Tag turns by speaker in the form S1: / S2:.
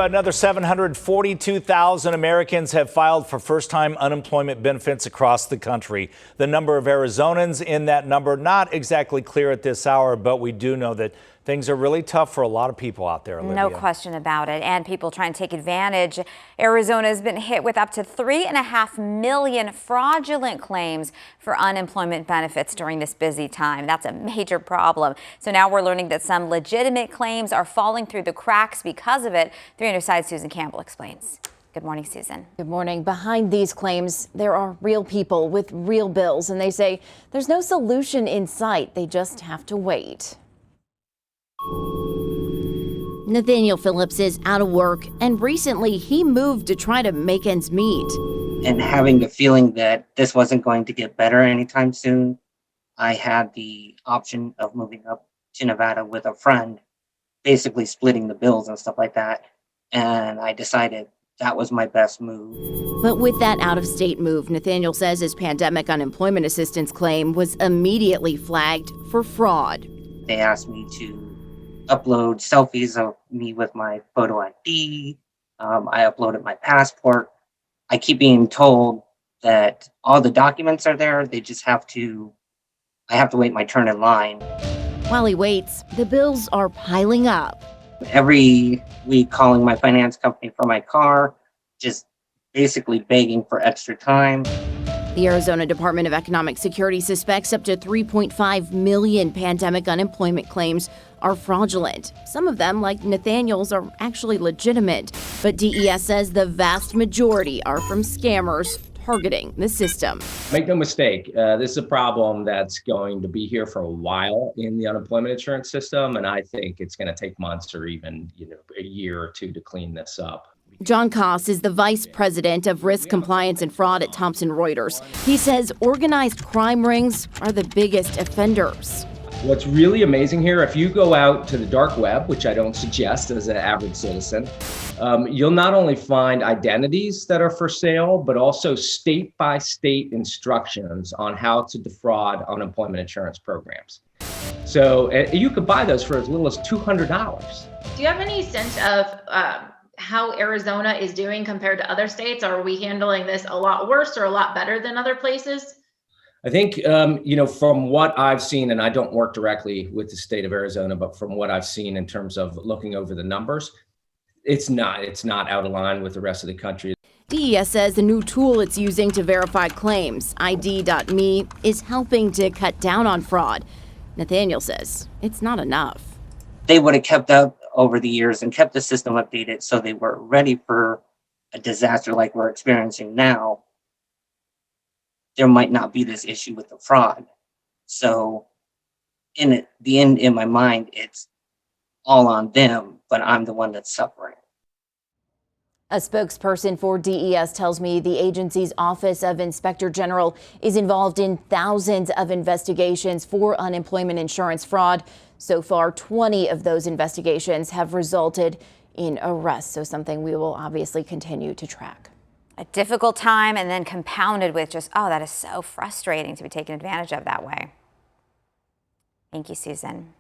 S1: Another 742,000 Americans have filed for first-time unemployment benefits across the country. The number of Arizonans in that number, not exactly clear at this hour, but we do know that things are really tough for a lot of people out there, Olivia.
S2: No question about it. And people trying to take advantage. Arizona has been hit with up to 3.5 million fraudulent claims for unemployment benefits during this busy time. That's a major problem. So now we're learning that some legitimate claims are falling through the cracks because of it. 3 News Side's Susan Campbell explains. Good morning, Susan.
S3: Good morning. Behind these claims, there are real people with real bills, and they say there's no solution in sight. They just have to wait. Nathaniel Phillips is out of work, and recently he moved to try to make ends meet.
S4: And having the feeling that this wasn't going to get better anytime soon, I had the option of moving up to Nevada with a friend, basically splitting the bills and stuff like that. And I decided that was my best move.
S3: But with that out-of-state move, Nathaniel says his pandemic unemployment assistance claim was immediately flagged for fraud.
S4: They asked me to upload selfies of me with my photo ID. I uploaded my passport. I keep being told that all the documents are there. They just I have to wait my turn in line.
S3: While he waits, the bills are piling up.
S4: Every week calling my finance company for my car, just basically begging for extra time.
S3: The Arizona Department of Economic Security suspects up to 3.5 million pandemic unemployment claims are fraudulent. Some of them, like Nathaniel's, are actually legitimate. But DES says the vast majority are from scammers targeting the system.
S5: Make no mistake, this is a problem that's going to be here for a while in the unemployment insurance system, and I think it's going to take months or even a year or two to clean this up.
S3: John Koss is the vice president of risk compliance and fraud at Thomson Reuters. He says organized crime rings are the biggest offenders.
S5: What's really amazing here, if you go out to the dark web, which I don't suggest as an average citizen, you'll not only find identities that are for sale, but also state-by-state instructions on how to defraud unemployment insurance programs. So you could buy those for as little as $200.
S6: Do you have any sense of how Arizona is doing compared to other states? Are we handling this a lot worse or a lot better than other places?
S5: I think, from what I've seen, and I don't work directly with the state of Arizona, but from what I've seen in terms of looking over the numbers, it's not out of line with the rest of the country.
S3: DES says the new tool it's using to verify claims, ID.me, is helping to cut down on fraud. Nathaniel says it's not enough.
S4: They would have kept up over the years and kept the system updated so they were ready for a disaster like we're experiencing now. There might not be this issue with the fraud. So in the end, in my mind, it's all on them, but I'm the one that's suffering.
S3: A spokesperson for DES tells me the agency's Office of Inspector General is involved in thousands of investigations for unemployment insurance fraud. So far, 20 of those investigations have resulted in arrests. So something we will obviously continue to track.
S2: A difficult time and then compounded with just, oh, that is so frustrating to be taken advantage of that way. Thank you, Susan.